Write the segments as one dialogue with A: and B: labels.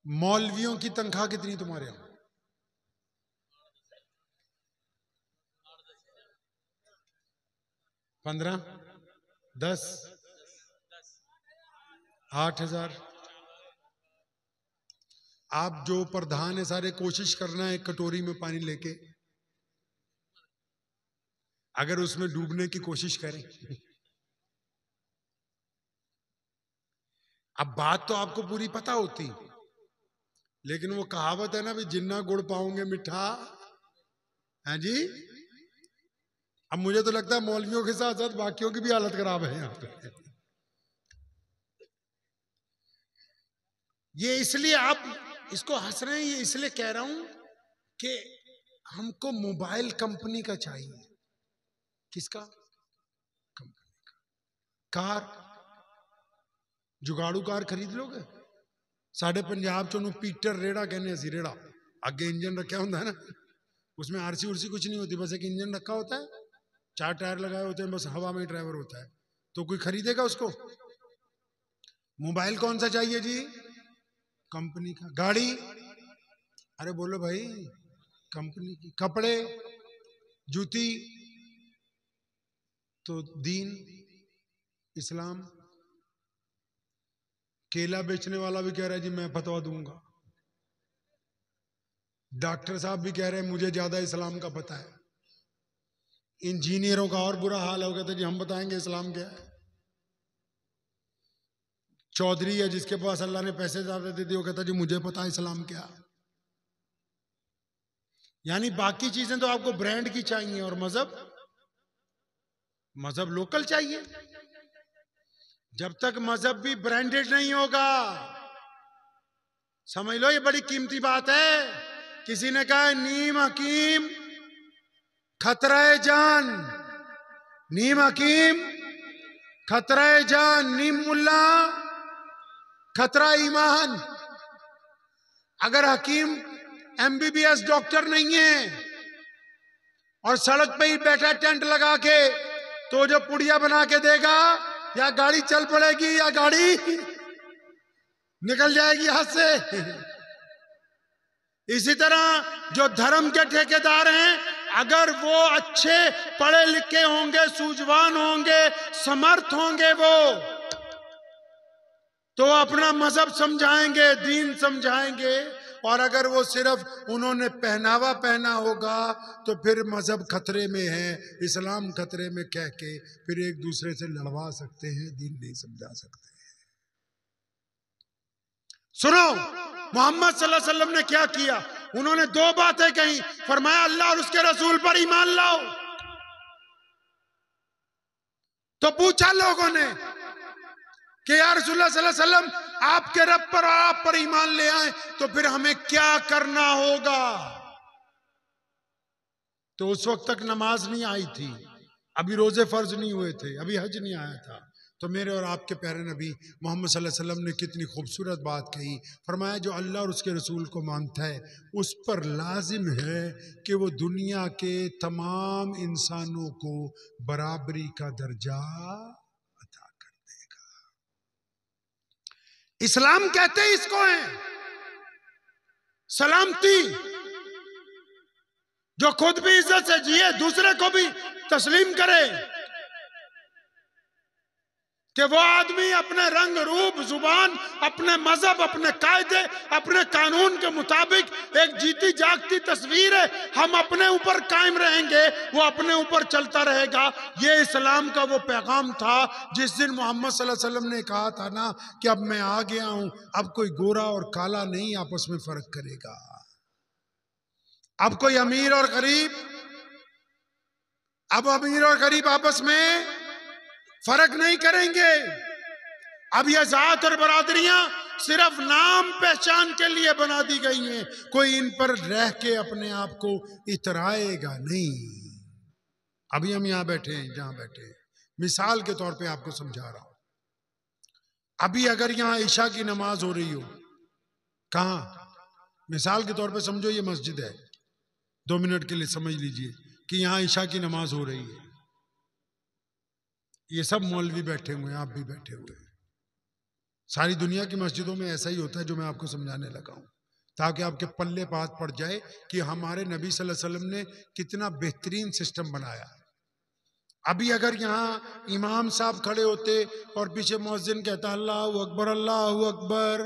A: मौलवियों की तनख्वाह कितनी तुम्हारे यहां? 15, 10, 8,000। आप जो प्रधान है सारे कोशिश करना है एक कटोरी में पानी लेके, अगर उसमें डूबने की कोशिश करें। अब बात तो आपको पूरी पता होती, लेकिन वो कहावत है ना भी जिन्ना गुड़ पाओगे मिठा है जी। अब मुझे तो लगता है मौलवियों के साथ साथ बाकियों की भी हालत खराब है यहाँ पे। ये इसलिए आप इसको हंस रहे हैं, ये इसलिए कह रहा हूं कि हमको मोबाइल कंपनी का चाहिए। किसका? कंपनी का। कार, जुगाड़ू कार खरीद लोगे? साढ़े पंजाब चो पीटर रेड़ा कहने असी, रेड़ा आगे इंजन रखा होता है ना, उसमें आरसी उर्सी कुछ नहीं होती, बस एक इंजन रखा होता है, 4 टायर लगाए होते हैं, बस हवा में ड्राइवर होता है। तो कोई खरीदेगा उसको? मोबाइल कौन सा चाहिए जी? कंपनी का। गाड़ी, अरे बोलो भाई, कंपनी की। कपड़े, जूती, तो दीन इस्लाम। केला बेचने वाला भी कह रहा है जी मैं फतवा दूंगा, डॉक्टर साहब भी कह रहे हैं मुझे ज्यादा इस्लाम का पता है, इंजीनियरों का और बुरा हाल हो गया था जी हम बताएंगे इस्लाम क्या है। चौधरी है जिसके पास अल्लाह ने पैसे ज्यादा दे दिए, वो कहता जी मुझे पता है इस्लाम क्या। यानी बाकी चीजें तो आपको ब्रांड की चाहिए और मजहब लोकल चाहिए। जब तक मजहब भी ब्रांडेड नहीं होगा, समझ लो ये बड़ी कीमती बात है। किसी ने कहा नीम हकीम खतरा जान, नीम हकीम खतरा जान, नीम मुल्ला खतरा ईमान। अगर हकीम एमबीबीएस डॉक्टर नहीं है और सड़क पे ही बैठा टेंट लगा के, तो जो पुड़िया बना के देगा, या गाड़ी चल पड़ेगी या गाड़ी निकल जाएगी हाथ से। इसी तरह जो धर्म के ठेकेदार हैं, अगर वो अच्छे पढ़े लिखे होंगे, सूझवान होंगे, समर्थ होंगे, वो तो अपना मजहब समझाएंगे, दीन समझाएंगे। और अगर वो सिर्फ उन्होंने पहनावा पहना होगा तो फिर मजहब खतरे में है, इस्लाम खतरे में कह के फिर एक दूसरे से लड़वा सकते हैं, दीन नहीं समझा सकते। सुनो मोहम्मद सल्लल्लाहु अलैहि वसल्लम ने क्या किया। उन्होंने 2 बातें कही, फरमाया अल्लाह और उसके रसूल पर ईमान लाओ। तो पूछा लोगों ने कि या रसूलुल्लाह सल्लल्लाहु अलैहि वसल्लम आपके रब पर और आप पर ईमान ले आए तो फिर हमें क्या करना होगा। तो उस वक्त तक नमाज नहीं आई थी, अभी रोजे फर्ज नहीं हुए थे, अभी हज नहीं आया था। तो मेरे और आपके प्यारे नबी मोहम्मद सल्लल्लाहु अलैहि वसल्लम ने कितनी खूबसूरत बात कही। फरमाया जो अल्लाह और उसके रसूल को मानता है उस पर लाजिम है कि वो दुनिया के तमाम इंसानों को बराबरी का दर्जा अता कर देगा। इस्लाम कहते हैं इसको है सलामती, जो खुद भी इज्जत से जिए, दूसरे को भी तस्लीम करे कि वो आदमी अपने रंग रूप, जुबान, अपने मजहब, अपने कायदे, अपने कानून के मुताबिक एक जीती जागती तस्वीर है, हम अपने ऊपर कायम रहेंगे, वो अपने ऊपर चलता रहेगा। ये इस्लाम का वो पैगाम था जिस दिन मोहम्मद सल्लल्लाहु अलैहि वसल्लम ने कहा था ना कि अब मैं आ गया हूं, अब कोई गोरा और काला नहीं आपस में फर्क करेगा, अब कोई अमीर और गरीब, अब अमीर और गरीब आपस में फर्क नहीं करेंगे। अब यह जात और बरादरियां सिर्फ नाम पहचान के लिए बना दी गई हैं, कोई इन पर रह के अपने आप को इतराएगा नहीं। अभी हम यहां बैठे हैं जहां बैठे हैं, मिसाल के तौर पे आपको समझा रहा हूं। अभी अगर यहां ईशा की नमाज हो रही हो, कहां, मिसाल के तौर पे समझो ये मस्जिद है, 2 मिनट के लिए समझ लीजिए कि यहां ईशा की नमाज हो रही है, ये सब मौलवी बैठे हुए हैं, आप भी बैठे हुए हैं, सारी दुनिया की मस्जिदों में ऐसा ही होता है जो मैं आपको समझाने लगा हूं, ताकि आपके पल्ले बात पड़ जाए कि हमारे नबी सल्लल्लाहु अलैहि वसल्लम ने कितना बेहतरीन सिस्टम बनाया। अभी अगर यहाँ इमाम साहब खड़े होते और पीछे मुअज्जिन कहता अल्लाहू अकबर अल्लाहू अकबर,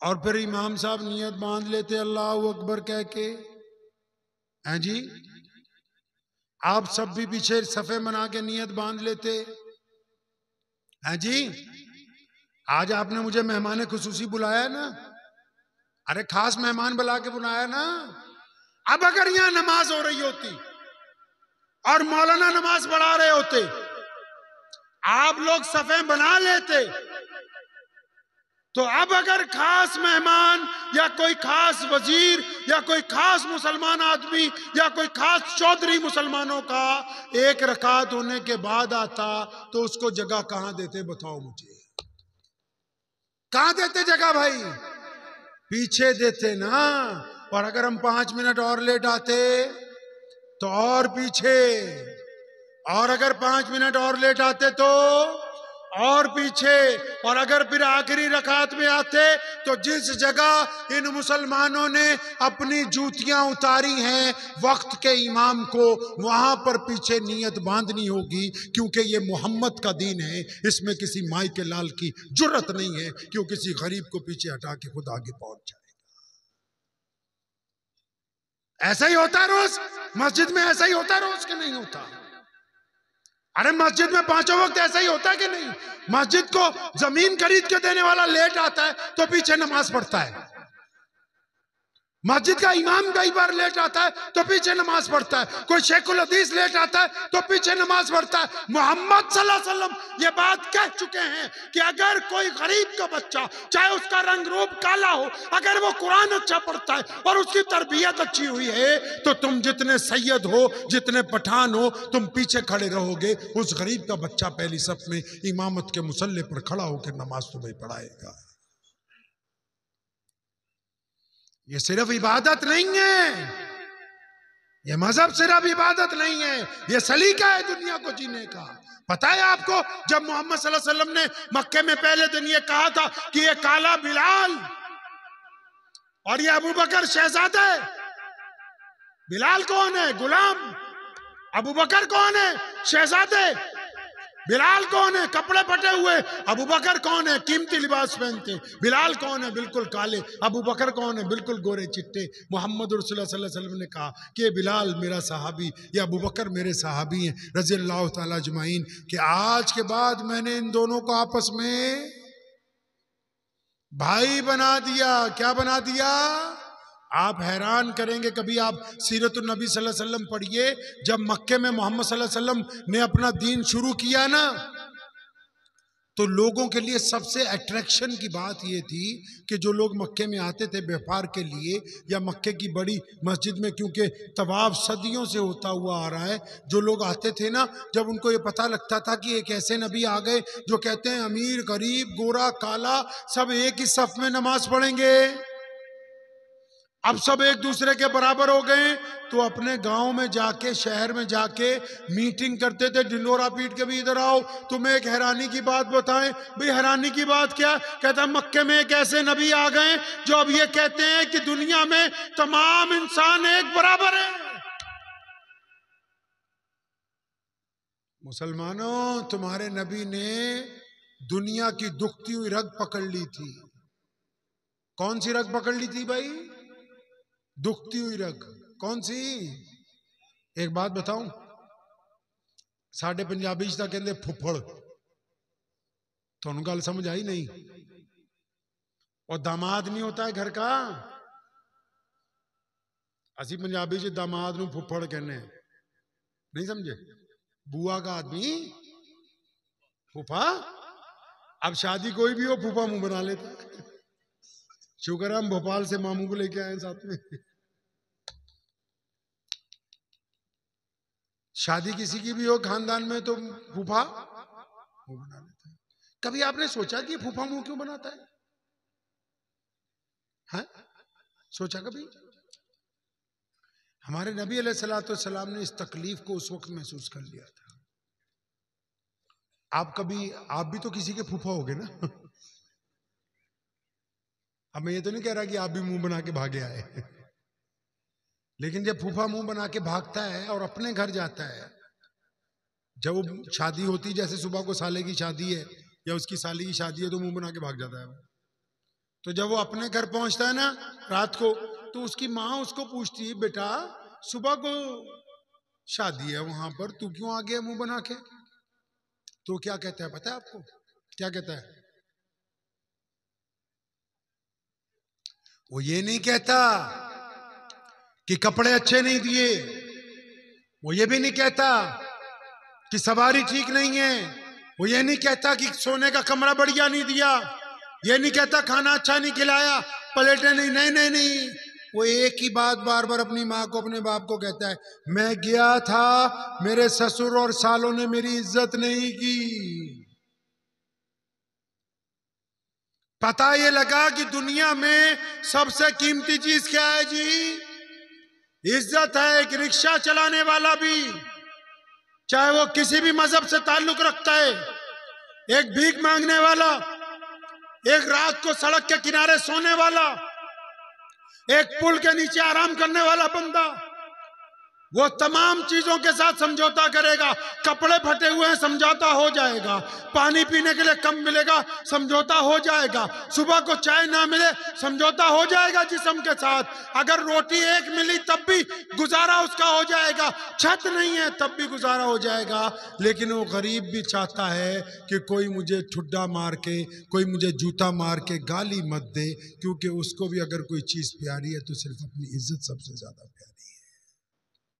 A: और फिर इमाम साहब नियत बांध लेते अल्लाहू अकबर कह के, हैं जी, आप सब भी पीछे सफे बना के नियत बांध लेते, हैं जी। आज आपने मुझे मेहमान खुसूसी बुलाया ना, अरे खास मेहमान बुला के बुलाया ना। अब अगर यहां नमाज हो रही होती और मौलाना नमाज पढ़ा रहे होते, आप लोग सफे बना लेते, तो अब अगर खास मेहमान या कोई खास वजीर या कोई खास मुसलमान आदमी या कोई खास चौधरी मुसलमानों का एक रकात होने के बाद आता, तो उसको जगह कहां देते बताओ मुझे, कहां देते जगह भाई? पीछे देते ना। और अगर हम 5 मिनट और लेट आते तो और पीछे, और अगर 5 मिनट और लेट आते तो और पीछे, और अगर फिर आखिरी रकात में आते तो जिस जगह इन मुसलमानों ने अपनी जूतियां उतारी हैं वक्त के इमाम को, वहां पर पीछे नियत बांधनी होगी, क्योंकि ये मोहम्मद का दीन है। इसमें किसी माई के लाल की जुर्रत नहीं है कि वो किसी गरीब को पीछे हटा के खुद आगे पहुंच जाए। ऐसा ही होता है रोज मस्जिद में, ऐसा ही होता है रोज, के नहीं होता? अरे मस्जिद में 5 वक्त ऐसा ही होता है कि नहीं? मस्जिद को जमीन खरीद के देने वाला लेट आता है तो पीछे नमाज पढ़ता है, मस्जिद का इमाम कई बार लेट आता है तो पीछे नमाज पढ़ता है, कोई शेखुल हदीस लेट आता है तो पीछे नमाज पढ़ता है। मोहम्मद सल्लल्लाहु अलैहि वसल्लम ये बात कह चुके हैं कि अगर कोई गरीब का बच्चा, चाहे उसका रंग रूप काला हो, अगर वो कुरान अच्छा पढ़ता है और उसकी तरबियत अच्छी हुई है, तो तुम जितने सैयद हो, जितने पठान हो, तुम पीछे खड़े रहोगे, उस गरीब का बच्चा पहली सफ में इमामत के मुसल्ले पर खड़ा होकर नमाज तुम्हें पढ़ाएगा। ये सिर्फ इबादत नहीं है, ये मजहब सिर्फ इबादत नहीं है, ये सलीका है दुनिया को जीने का। पता है आपको, जब मोहम्मद सल्लल्लाहु अलैहि वसल्लम ने मक्के में पहले दिन ये कहा था कि ये काला बिलाल और ये अबू बकर शहजादा है। बिलाल कौन है? गुलाम। अबू बकर कौन है? शहजादे। बिलाल कौन है? कपड़े फटे हुए। अबू बकर कौन है? कीमती लिबास पहनते। बिलाल कौन है? बिल्कुल काले। अबू बकर कौन है? बिल्कुल गोरे चिट्टे। मोहम्मद रसूलुल्लाह सल्लल्लाहु अलैहि वसल्लम ने कहा कि ये बिलाल मेरा सहाबी, ये अबू बकर मेरे सहाबी हैं रज़ियल्लाहु ताला अजमाइन, कि आज के बाद मैंने इन दोनों को आपस में भाई बना दिया। क्या बना दिया? आप हैरान करेंगे, कभी आप सीरतुन नबी सल्लल्लाहु अलैहि वसल्लम पढ़िए। जब मक्के में मोहम्मद सल्लल्लाहु अलैहि वसल्लम ने अपना दीन शुरू किया ना, तो लोगों के लिए सबसे अट्रैक्शन की बात यह थी कि जो लोग मक्के में आते थे व्यापार के लिए या मक्के की बड़ी मस्जिद में, क्योंकि तवाफ सदियों से होता हुआ आ रहा है, जो लोग आते थे ना, जब उनको ये पता लगता था कि एक ऐसे नबी आ गए जो कहते हैं अमीर गरीब गोरा काला सब एक ही सफ में नमाज पढ़ेंगे, अब सब एक दूसरे के बराबर हो गए, तो अपने गांव में जाके, शहर में जाके मीटिंग करते थे, ढिंडोरा पीट के भी इधर आओ, तुम्हें एक हैरानी की बात बताएं। भाई हैरानी की बात क्या? कहता मक्के में एक ऐसे नबी आ गए जो अब ये कहते हैं कि दुनिया में तमाम इंसान एक बराबर है। मुसलमानों, तुम्हारे नबी ने दुनिया की दुखती हुई रग पकड़ ली थी। कौन सी रग पकड़ ली थी भाई? दुखती हुई रग। कौन सी? एक बात बताऊं, साढ़े पंजाबी च कहते फुफड़, तुहानू गल समझ आई नहीं? और दामाद नहीं होता है घर का, असी पंजाबी च दामाद नू फुफड़ कहने, नहीं समझे? बुआ का आदमी फूफा। अब शादी कोई भी हो फूफा मुंह बना लेता। शुक्र है हम भोपाल से मामू को लेके आए साथ में। शादी किसी की भी हो खानदान में तो फूफा मुंह बना लेता है। कभी आपने सोचा कि फूफा मुंह क्यों बनाता है? हाँ? सोचा कभी? हमारे नबी अलैहिस्सलातु वस्सलाम ने इस तकलीफ को उस वक्त महसूस कर लिया था। आप भी तो किसी के फूफा होगे ना। अब मैं ये तो नहीं कह रहा कि आप भी मुंह बना के भागे आए, लेकिन जब फूफा मुंह बना के भागता है और अपने घर जाता है, जब वो शादी होती, जैसे सुबह को साले की शादी है या उसकी साली की शादी है, तो मुंह बना के भाग जाता है। तो जब वो अपने घर पहुंचता है ना रात को, तो उसकी माँ उसको पूछती है, बेटा सुबह को शादी है वहां पर, तू क्यों आ गया मुंह बना के? तो क्या कहता है पता है आपको? क्या कहता है? वो ये नहीं कहता कि कपड़े अच्छे नहीं दिए, वो ये भी नहीं कहता कि सवारी ठीक नहीं है, वो ये नहीं कहता कि सोने का कमरा बढ़िया नहीं दिया, ये नहीं कहता खाना अच्छा नहीं खिलाया, प्लेटें नहीं, नहीं नहीं नहीं। वो एक ही बात बार बार अपनी माँ को, अपने बाप को कहता है, मैं गया था, मेरे ससुर और सालों ने मेरी इज्जत नहीं की। पता ये लगा कि दुनिया में सबसे कीमती चीज क्या है जी? इज्जत है। एक रिक्शा चलाने वाला भी, चाहे वो किसी भी मजहब से ताल्लुक रखता है, एक भीख मांगने वाला, एक रात को सड़क के किनारे सोने वाला, एक पुल के नीचे आराम करने वाला बंदा, वो तमाम चीजों के साथ समझौता करेगा। कपड़े फटे हुए हैं, समझौता हो जाएगा। पानी पीने के लिए कम मिलेगा, समझौता हो जाएगा। सुबह को चाय ना मिले, समझौता हो जाएगा जिस्म के साथ। अगर रोटी एक मिली तब भी गुजारा उसका हो जाएगा, छत नहीं है तब भी गुजारा हो जाएगा। लेकिन वो गरीब भी चाहता है कि कोई मुझे ठुड्डा मार के, कोई मुझे जूता मार के गाली मत दे, क्योंकि उसको भी अगर कोई चीज प्यारी है तो सिर्फ अपनी इज्जत सबसे ज्यादा प्यारी।